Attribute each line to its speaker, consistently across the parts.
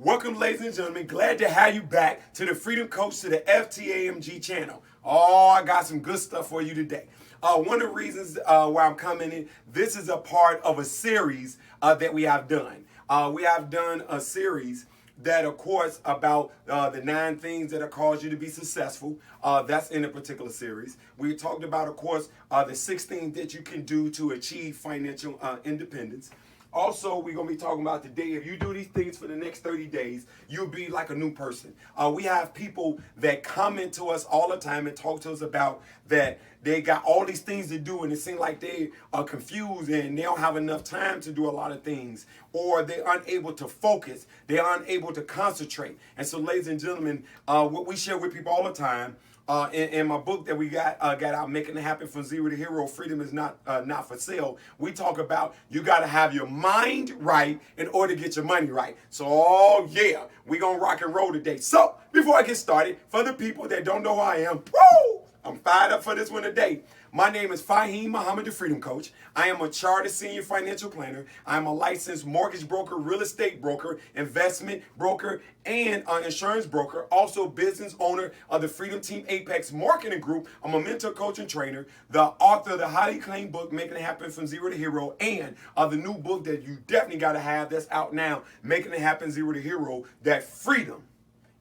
Speaker 1: Welcome, ladies and gentlemen. Glad to have you back to the Freedom Coach to the FTAMG channel. Oh, I got some good stuff for you today. One of the reasons why I'm coming in, this is a part of a series that we have done. We have done a series that, of course, about the 9 things that cause you to be successful. That's in a particular series. We talked about, of course, the 6 things that you can do to achieve financial independence. Also, we're going to be talking about today, if you do these things for the next 30 days, you'll be like a new person. We have people that comment to us all the time and talk to us about that they got all these things to do and it seems like they are confused and they don't have enough time to do a lot of things, or they're unable to focus, they're unable to concentrate. And so, ladies and gentlemen, what we share with people all the time, in my book that we got out, Making It Happen from Zero to Hero, Freedom is not for sale, we talk about you got to have your mind right in order to get your money right. So, oh yeah, we going to rock and roll today. So, before I get started, for the people that don't know who I am, woo, I'm fired up for this one today. My name is Fahim Muhammad, the Freedom Coach. I am a chartered senior financial planner. I'm a licensed mortgage broker, real estate broker, investment broker, and insurance broker. Also business owner of the Freedom Team Apex Marketing Group. I'm a mentor, coach, and trainer. The author of the highly acclaimed book, Making It Happen from Zero to Hero, and the new book that you definitely got to have that's out now, Making It Happen Zero to Hero, that freedom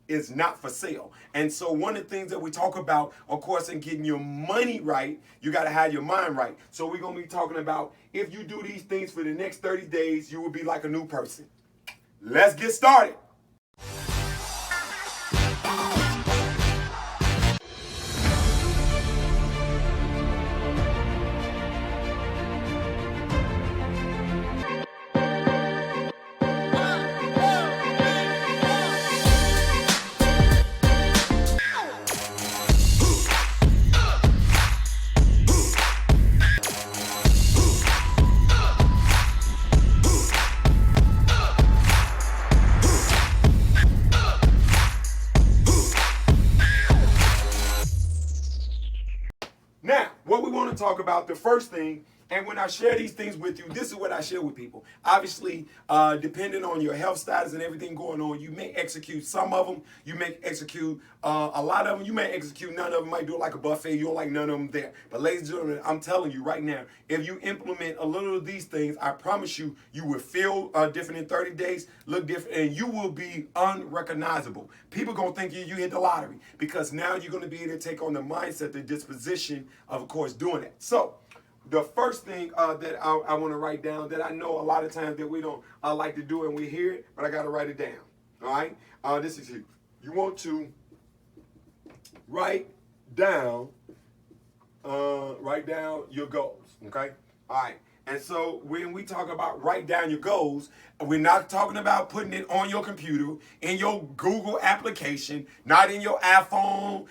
Speaker 1: is not for sale. And so one of the things that we talk about, of course, in getting your money right, you got to have your mind right. So we're going to be talking about if you do these things for the next 30 days, you will be like a new person. Let's get started. Now, what we want to talk about, the first thing, and when I share these things with you, this is what I share with people. Obviously, depending on your health status and everything going on, you may execute some of them. You may execute a lot of them. You may execute none of them. You might do it like a buffet. You don't like none of them there. But ladies and gentlemen, I'm telling you right now, if you implement a little of these things, I promise you, you will feel different in 30 days, look different, and you will be unrecognizable. People going to think you hit the lottery because now you're going to be able to take on the mindset, the disposition of course, doing it. So, the first thing that I want to write down that I know a lot of times that we don't like to do and we hear it, but I got to write it down. All right? This is huge. You want to write down your goals. Okay? All right. And so when we talk about write down your goals, we're not talking about putting it on your computer, in your Google application, not in your iPhone,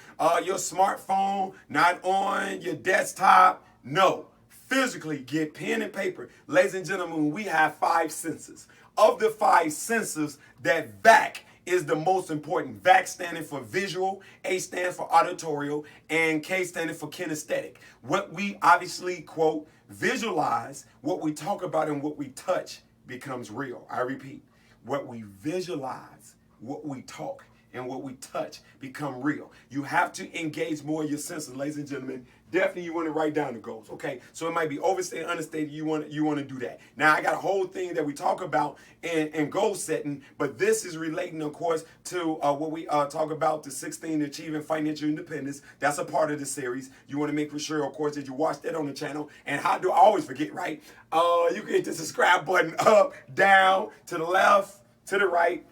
Speaker 1: your smartphone, not on your desktop. No. Physically get pen and paper. Ladies and gentlemen, we have 5 senses. Of the 5 senses, that VAC is the most important. VAC standing for visual, A stands for auditorial, and K standing for kinesthetic. What we obviously, quote, visualize, what we talk about and what we touch becomes real. I repeat, what we visualize, what we talk, and what we touch become real. You have to engage more of your senses, ladies and gentlemen. Definitely you want to write down the goals, okay? So it might be overstated, understated, you want to do that. Now, I got a whole thing that we talk about in goal setting, but this is relating, of course, to what we talk about, the 16 achieving financial independence. That's a part of the series. You want to make for sure, of course, that you watch that on the channel. And how do I always forget, right? You can hit the subscribe button up, down, to the left, to the right.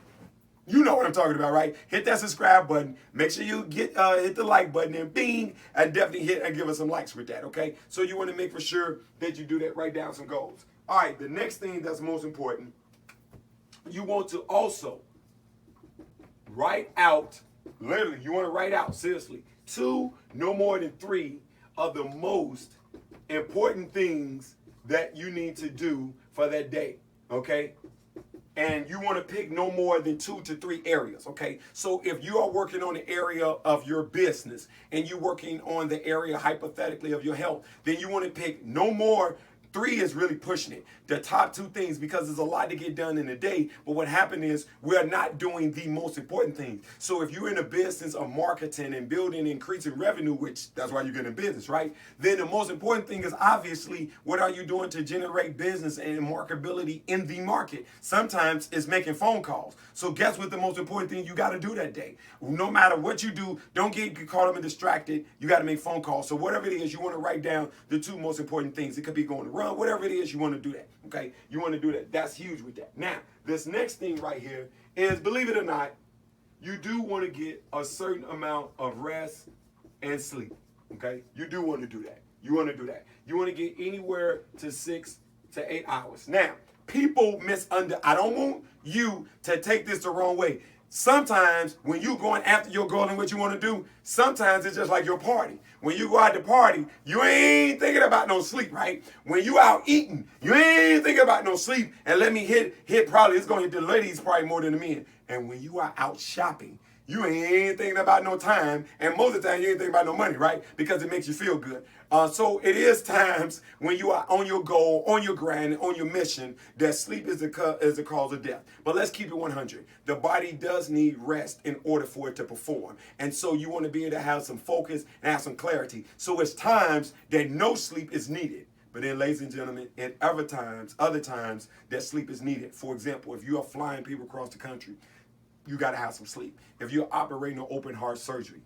Speaker 1: You know what I'm talking about, right? Hit that subscribe button. Make sure you hit the like button and bing, and definitely hit and give us some likes with that, okay? So you want to make for sure that you do that, write down some goals. All right, the next thing that's most important, you want to also write out, literally, you want to write out, seriously, 2, no more than 3 of the most important things that you need to do for that day, okay? And you want to pick no more than 2 to 3 areas, okay? So if you are working on the area of your business and you're working on the area, hypothetically, of your health, then you want to pick no more 3 is really pushing it. The top 2 things, because there's a lot to get done in a day, but what happened is we're not doing the most important things. So if you're in a business of marketing and building and increasing revenue, which that's why you're getting in business, right? Then the most important thing is obviously what are you doing to generate business and marketability in the market? Sometimes it's making phone calls. So guess what the most important thing you got to do that day? No matter what you do, don't get caught up and distracted. You got to make phone calls. So whatever it is, you want to write down the 2 most important things. It could be going to run, whatever it is, you want to do that. Okay, you want to do that. That's huge with that. Now, this next thing right here is, believe it or not, you do want to get a certain amount of rest and sleep. Okay, you do want to do that. You want to do that. You want to get anywhere to 6 to 8 hours. Now, people I don't want you to take this the wrong way. Sometimes when you going after your goal and what you want to do, sometimes it's just like your party. When you go out to party, you ain't thinking about no sleep, right? When you out eating, you ain't thinking about no sleep. And let me hit probably, it's going to hit the ladies probably more than the men. And when you are out shopping, you ain't thinking about no time, and most of the time you ain't thinking about no money, right? Because it makes you feel good. So it is times when you are on your goal, on your grind, and on your mission, that sleep is the cause of death. But let's keep it 100. The body does need rest in order for it to perform. And so you want to be able to have some focus and have some clarity. So it's times that no sleep is needed. But then, ladies and gentlemen, at other times that sleep is needed. For example, if you are flying people across the country, you got to have some sleep. If you're operating an open heart surgery,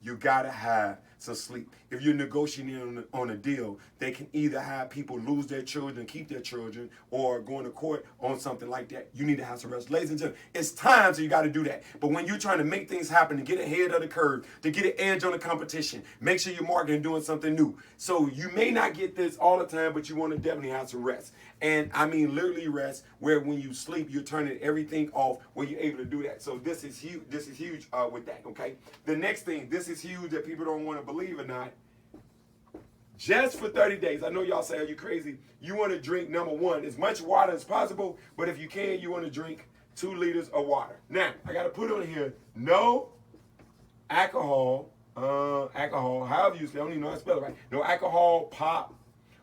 Speaker 1: you got to have some sleep. If you're negotiating on a deal, they can either have people lose their children, keep their children, or going to court on something like that. You need to have some rest. Ladies and gentlemen, it's time, so you got to do that. But when you're trying to make things happen, to get ahead of the curve, to get an edge on the competition, make sure you're marketing and doing something new. So you may not get this all the time, but you want to definitely have some rest. And I mean literally rest, where when you sleep, you're turning everything off, where you're able to do that. So this is huge. This is huge with that, okay? The next thing, this is huge that people don't want to believe or not. Just for 30 days, I know y'all say, are you crazy? You want to drink, number 1, as much water as possible, but if you can, you want to drink 2 liters of water. Now, I got to put on here, no alcohol, however you say, I don't even know how to spell it right. No alcohol, pop,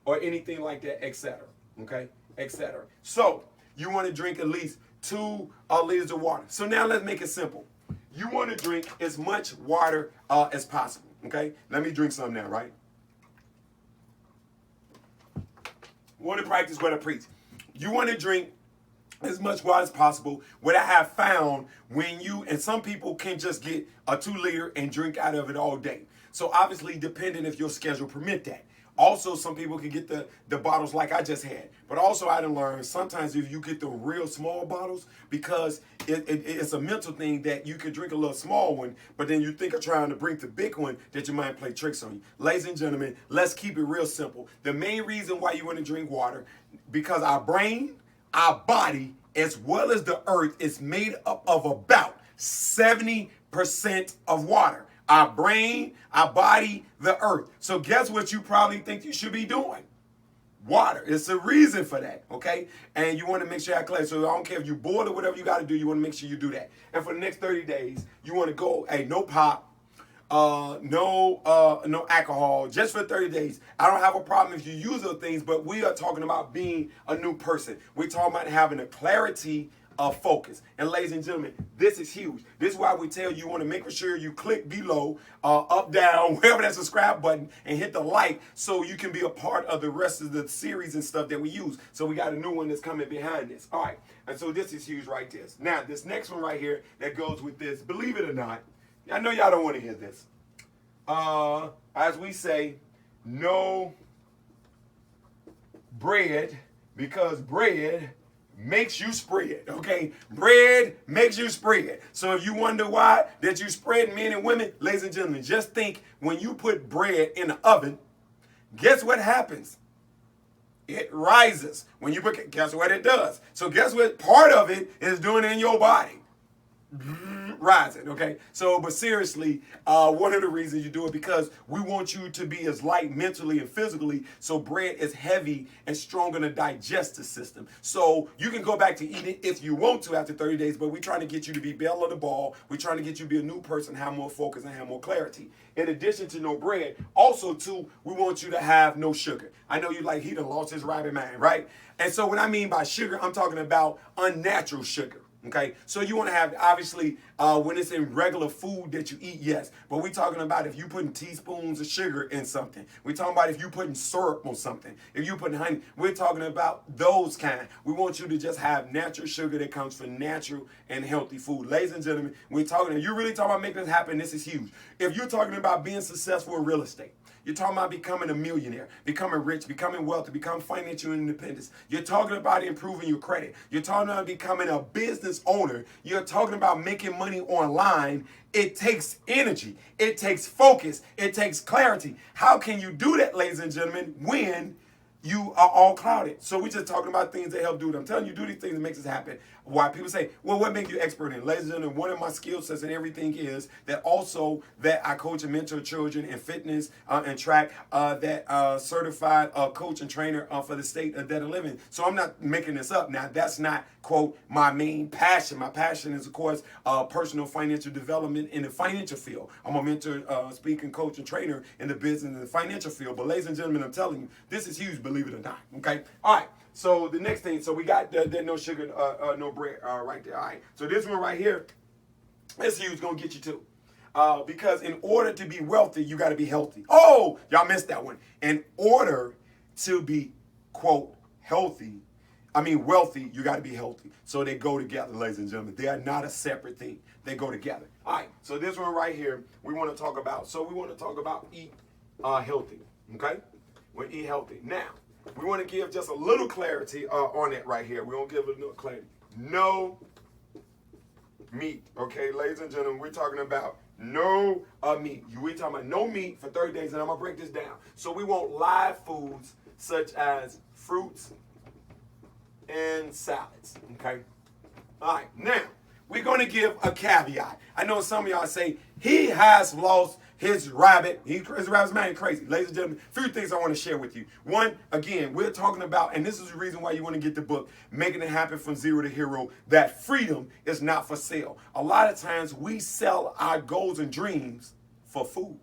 Speaker 1: or anything like that, etc. Okay, etc. So, you want to drink at least 2 liters of water. So now let's make it simple. You want to drink as much water as possible. Okay, let me drink some now, right? Want to practice what I preach. You want to drink as much water as possible. What I have found, when you, and some people can just get a 2 liter and drink out of it all day. So obviously, depending if your schedule permit that. Also, some people can get the bottles like I just had. But also, I done learned sometimes if you get the real small bottles, because it's a mental thing that you can drink a little small one, but then you think of trying to drink the big one, that your mind play tricks on you. Ladies and gentlemen, let's keep it real simple. The main reason why you want to drink water, because our brain, our body, as well as the earth, is made up of about 70% of water. Our brain, our body, the earth. So guess what you probably think you should be doing? Water. It's a reason for that, okay? And you want to make sure I clear. So I don't care if you boil or whatever you got to do, you want to make sure you do that. And for the next 30 days, you want to go, hey, no pop, no alcohol, just for 30 days. I don't have a problem if you use those things, but we are talking about being a new person. We're talking about having a clarity of focus. And ladies and gentlemen, this is huge. This is why we tell you want to make sure you click below, up, down, wherever that subscribe button, and hit the like so you can be a part of the rest of the series and stuff that we use. So we got a new one that's coming behind this. All right. And so this is huge right there. Now, this next one right here that goes with this, believe it or not, I know y'all don't want to hear this. As we say, no bread, because bread makes you spread, okay? Bread makes you spread. So if you wonder why that you spread, men and women, ladies and gentlemen, just think when you put bread in the oven, guess what happens? It rises. When you put it, guess what it does? So guess what part of it is doing in your body? rising, okay? So, but seriously, one of the reasons you do it because we want you to be as light mentally and physically, so bread is heavy and strong in the digestive system. So you can go back to eating if you want to after 30 days, but we're trying to get you to be bell of the ball. We're trying to get you to be a new person, have more focus, and have more clarity. In addition to no bread, also too, we want you to have no sugar. I know you like, he done lost his rabbit mind, right? And so what I mean by sugar, I'm talking about unnatural sugar. Okay, so you want to have, obviously, when it's in regular food that you eat, yes. But we're talking about if you putting teaspoons of sugar in something. We're talking about if you putting syrup on something. If you putting honey, we're talking about those kind. We want you to just have natural sugar that comes from natural and healthy food. Ladies and gentlemen, we're talking, if you're really talking about making this happen, this is huge. If you're talking about being successful in real estate, you're talking about becoming a millionaire, becoming rich, becoming wealthy, becoming financial independence. You're talking about improving your credit. You're talking about becoming a business owner. You're talking about making money online. It takes energy. It takes focus. It takes clarity. How can you do that, ladies and gentlemen, when you are all clouded? So we're just talking about things that help do it. I'm telling you, do these things that makes this happen. Why people say, well, what makes you expert in? Ladies and gentlemen, one of my skill sets and everything is that also that I coach and mentor children in fitness and track, that certified coach and trainer for the state that I live in. So I'm not making this up. Now, that's not, quote, my main passion. My passion is, of course, personal financial development in the financial field. I'm a mentor, speaking coach, and trainer in the business and the financial field. But ladies and gentlemen, I'm telling you, this is huge, believe it or not. Okay? All right. So the next thing, so we got the no sugar, no bread right there. All right. So this one right here, this huge, gonna get you too. Because in order to be wealthy, you got to be healthy. Oh, y'all missed that one. In order to be, quote, wealthy, you got to be healthy. So they go together, ladies and gentlemen. They are not a separate thing. They go together. All right. So this one right here, we want to talk about. So we want to talk about eat healthy. Okay. We eat healthy. Now, we want to give just a little clarity on it right here. We're going to give a little clarity. No meat. Okay, ladies and gentlemen, we're talking about no meat. We're talking about no meat for 30 days, and I'm going to break this down. So we want live foods such as fruits and salads. Okay? All right, now, we're going to give a caveat. I know some of y'all say, he has lost his rabbit. His rabbit's man crazy. Ladies and gentlemen, a few things I want to share with you. One, again, we're talking about, and this is the reason why you want to get the book, Making It Happen from Zero to Hero, that freedom is not for sale. A lot of times we sell our goals and dreams for food.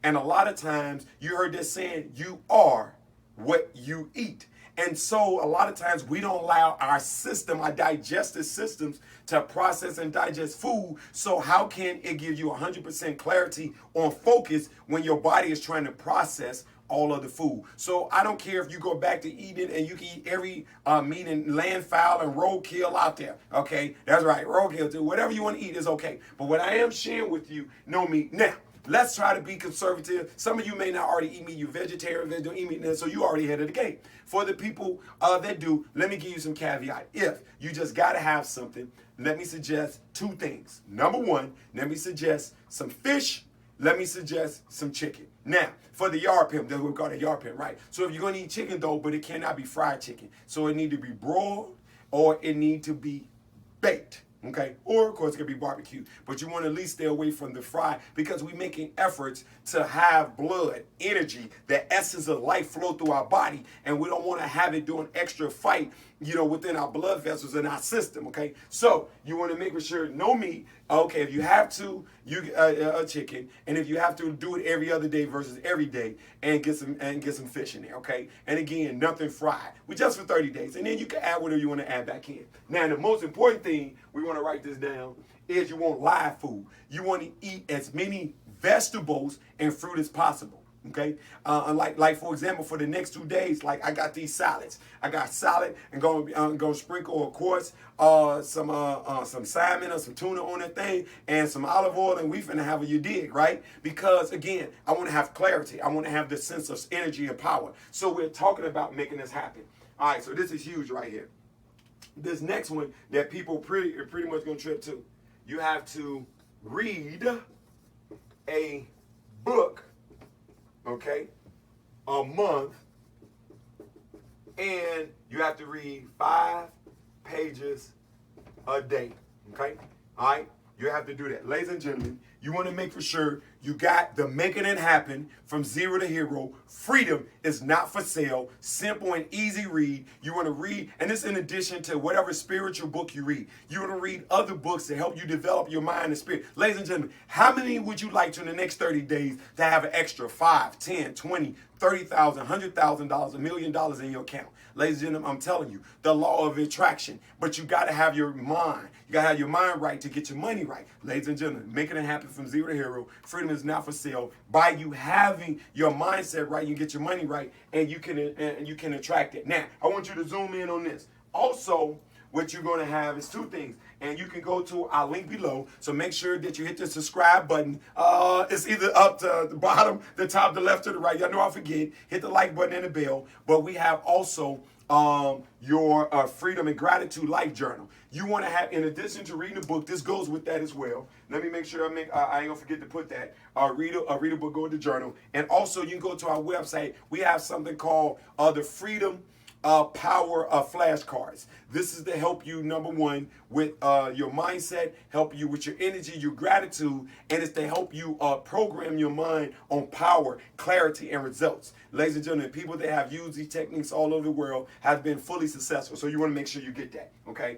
Speaker 1: And a lot of times you heard this saying, you are what you eat. And so a lot of times we don't allow our system, our digestive systems, to process and digest food. So how can it give you 100% clarity on focus when your body is trying to process all of the food? So I don't care if you go back to eating and you can eat every meat and landfowl and roadkill out there. Okay, that's right, roadkill too. Whatever you want to eat is okay. But what I am sharing with you, no meat. Now, let's try to be conservative. Some of you may not already eat meat. You're vegetarian, they don't eat meat, so you already ahead of the game. For the people that do, let me give you some caveat. If you just got to have something, let me suggest two things. Number one, let me suggest some fish. Let me suggest some chicken. Now, for the yard pimp, that's what we call a yard pimp, right? So if you're going to eat chicken, though, but it cannot be fried chicken. So it need to be broiled or it need to be baked. Okay, or of course it could be barbecue, but you want to at least stay away from the fry because we're making efforts to have blood, energy, the essence of life flow through our body, and we don't want to have it doing extra fight, within our blood vessels in our system. Okay, so you want to make sure no meat. Okay, if you have to, you a chicken, and if you have to, do it every other day versus every day, and get some fish in there. Okay, and again, nothing fried. We just for 30 days, and then you can add whatever you want to add back in. Now, the most important thing we want to write this down is you want live food. You want to eat as many vegetables and fruit as possible. Okay, like for example, for the next 2 days, like I got these salads. I got salad and go sprinkle, of course, some salmon or some tuna on that thing, and some olive oil, and we finna have a you dig, right? Because again, I want to have clarity. I want to have the sense of energy and power. So we're talking about making this happen. All right, so this is huge right here. This next one that people pretty much gonna trip to. You have to read a book, okay, a month, and you have to read 5 pages a day, okay? All right? You have to do that. Ladies and gentlemen, you want to make for sure you got the making it happen from zero to hero. Freedom is not for sale. Simple and easy read. You want to read, and this in addition to whatever spiritual book you read. You want to read other books to help you develop your mind and spirit. Ladies and gentlemen, how many would you like to in the next 30 days to have an extra 5, 10, 20, $30,000, $100,000, $1 million in your account? Ladies and gentlemen, I'm telling you, the law of attraction. But you got to have your mind. You got to have your mind right to get your money right. Ladies and gentlemen, making it happen from zero to hero. Freedom is not for sale. By you having your mindset right, you get your money right, and you can attract it. Now, I want you to zoom in on this. Also, what you're going to have is two things. And you can go to our link below. So make sure that you hit the subscribe button. It's either up to the bottom, the top, the left, or the right. Y'all know I forget. Hit the like button and the bell. But we have also your Freedom and Gratitude Life Journal. You want to have, in addition to reading a book, this goes with that as well. Let me make sure I ain't gonna forget to put that. Read a book, go to the journal. And also you can go to our website. We have something called the Freedom Power of flashcards. This is to help you, number one, with your mindset, help you with your energy, your gratitude, and it's to help you program your mind on power, clarity, and results. Ladies and gentlemen, people that have used these techniques all over the world have been fully successful. So you want to make sure you get that, okay?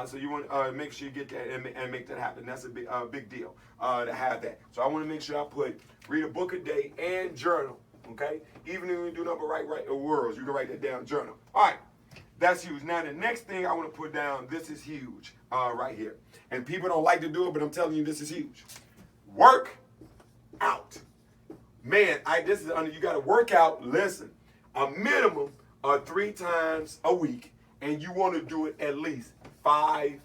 Speaker 1: So you want to make sure you get that and make that happen. That's a big deal to have that. So I want to make sure I put read a book a day and journal. Okay? Even if you do number write words, you can write that down, journal. All right, that's huge. Now the next thing I want to put down, this is huge right here. And people don't like to do it, but I'm telling you, this is huge. Work out. Man, you got to work out, listen, a minimum of 3 times a week, and you want to do it at least 5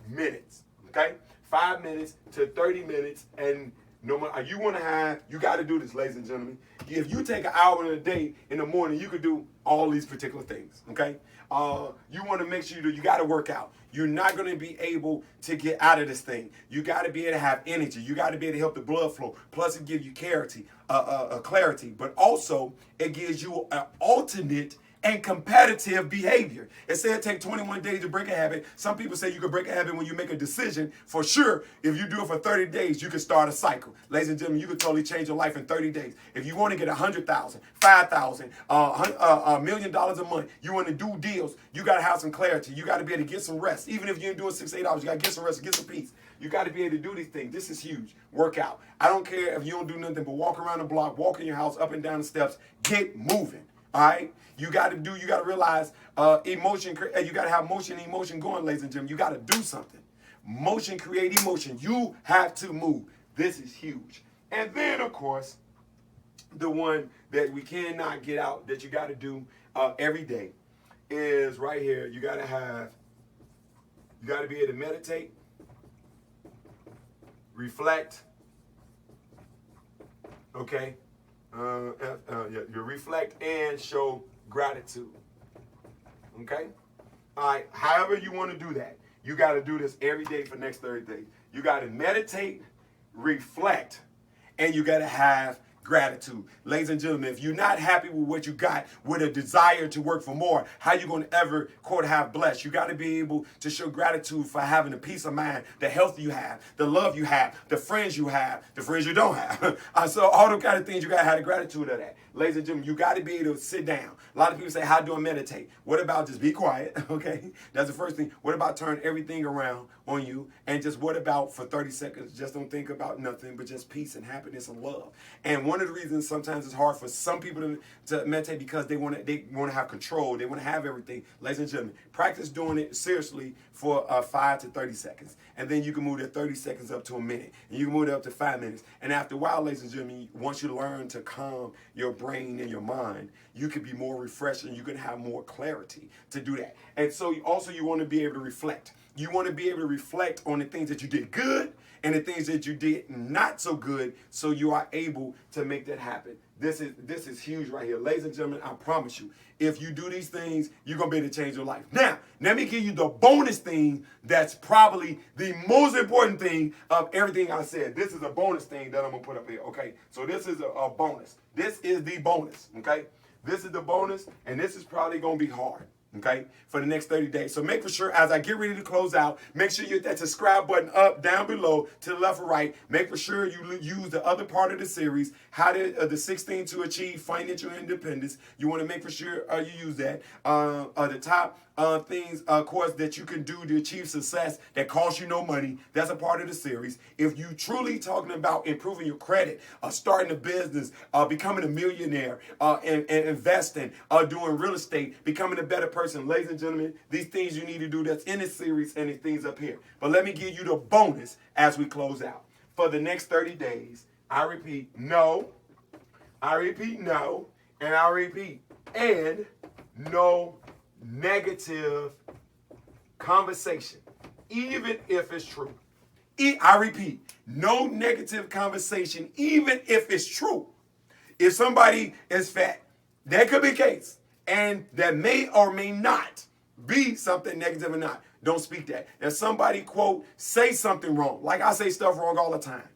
Speaker 1: minutes. Okay? 5 minutes to 30 minutes, and no matter you got to do this, ladies and gentlemen. If you take an hour in a day in the morning, you could do all these particular things, okay? You want to make sure you got to work out. You're not going to be able to get out of this thing. You got to be able to have energy. You got to be able to help the blood flow. Plus, it gives you clarity, but also it gives you an alternate and competitive behavior. It said take 21 days to break a habit. Some people say you can break a habit when you make a decision. For sure, if you do it for 30 days, you can start a cycle. Ladies and gentlemen, you can totally change your life in 30 days. If you want to get 100,000, 5,000, $1 million a month, you want to do deals, you got to have some clarity. You got to be able to get some rest. Even if you're doing 6, 8 hours, you got to get some rest, get some peace. You got to be able to do these things. This is huge. Work out. I don't care if you don't do nothing but walk around the block, walk in your house, up and down the steps, get moving. All right? You got to realize emotion, you got to have motion and emotion going, ladies and gentlemen. You got to do something. Motion create emotion. You have to move. This is huge. And then, of course, the one that we cannot get out that you got to do every day is right here. You got to be able to meditate, reflect, okay? You reflect and show gratitude. Okay? All right. However you want to do that, you got to do this every day for the next 30 days. You got to meditate, reflect, and you got to have gratitude. Ladies and gentlemen, if you're not happy with what you got, with a desire to work for more, how you going to ever, quote, have blessed? You got to be able to show gratitude for having the peace of mind, the health you have, the love you have, the friends you have, the friends you don't have. So all the kind of things, you got to have the gratitude of that. Ladies and gentlemen, you got to be able to sit down. A lot of people say, how do I meditate? What about just be quiet, okay? That's the first thing. What about turn everything around on you? And just what about for 30 seconds, just don't think about nothing, but just peace and happiness and love. And one of the reasons sometimes it's hard for some people to meditate because they want to have control. They want to have everything. Ladies and gentlemen, practice doing it seriously for 5 to 30 seconds. And then you can move that 30 seconds up to a minute. And you can move it up to 5 minutes. And after a while, ladies and gentlemen, once you learn to calm your brain and your mind, you can be more refreshed and you can have more clarity to do that. And so you want to be able to reflect. You want to be able to reflect on the things that you did good and the things that you did not so good, so you are able to make that happen. This is huge right here. Ladies and gentlemen, I promise you, if you do these things, you're going to be able to change your life. Now, let me give you the bonus thing that's probably the most important thing of everything I said. This is a bonus thing that I'm going to put up here, okay? So this is a bonus. This is the bonus, okay? This is the bonus, and this is probably going to be hard, okay, for the next 30 days. So make for sure, as I get ready to close out, make sure you hit that subscribe button up, down below, to the left or right. Make for sure you use the other part of the series, how to, the 16 to achieve financial independence. You want to make for sure you use that. The top things, course, that you can do to achieve success that costs you no money. That's a part of the series. If you truly talking about improving your credit, starting a business, becoming a millionaire, and investing, doing real estate, becoming a better person, ladies and gentlemen, these things you need to do that's in this series and the things up here. But let me give you the bonus as we close out. For the next 30 days, I repeat, no, I repeat, no, and I repeat, and no negative conversation, even if it's true. I repeat, no negative conversation, even if it's true. If somebody is fat, that could be the case, and that may or may not be something negative or not. Don't speak that. If somebody, quote, say something wrong, like I say stuff wrong all the time,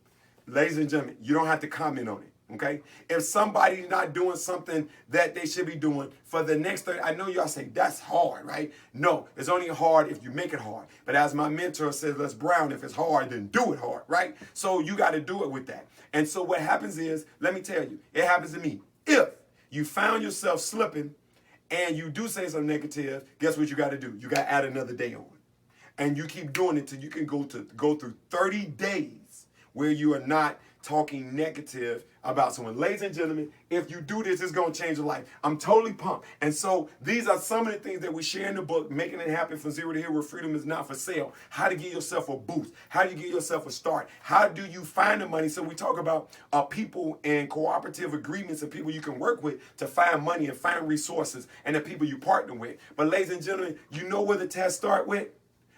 Speaker 1: ladies and gentlemen, you don't have to comment on it, okay? If somebody's not doing something that they should be doing for the next 30, I know y'all say, that's hard, right? No, it's only hard if you make it hard. But as my mentor says, Les Brown, if it's hard, then do it hard, right? So you got to do it with that. And so what happens is, let me tell you, it happens to me. If you found yourself slipping and you do say something negative, guess what you got to do? You got to add another day on. And you keep doing it till you can go through 30 days where you are not talking negative about someone. Ladies and gentlemen, if you do this, it's going to change your life. I'm totally pumped. And so these are some of the things that we share in the book, Making It Happen from Zero to Hero. Freedom is not for sale. How to give yourself a boost. How do you give yourself a start? How do you find the money? So we talk about people and cooperative agreements and people you can work with to find money and find resources, and the people you partner with. But ladies and gentlemen, you know where the test start with?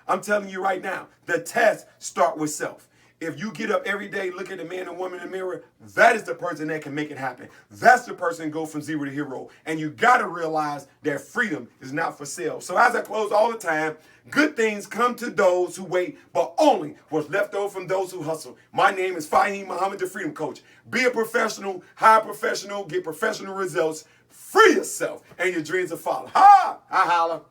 Speaker 1: I'm telling you right now, the test start with self. If you get up every day, look at the man and woman in the mirror, that is the person that can make it happen. That's the person go from zero to hero. And you got to realize that freedom is not for sale. So as I close all the time, good things come to those who wait, but only what's left over from those who hustle. My name is Fahim Muhammad, the Freedom Coach. Be a professional, hire a professional, get professional results, free yourself, and your dreams will follow. Ha! I holla.